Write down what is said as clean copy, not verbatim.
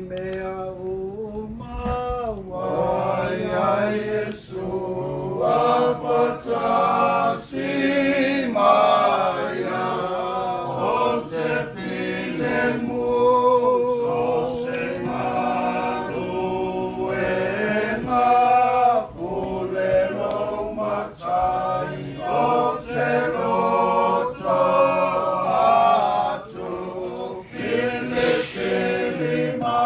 mea umawa Yesu afatasimaya ote pilemu sosengaruenga pulelo matai ote lota atu kile kelima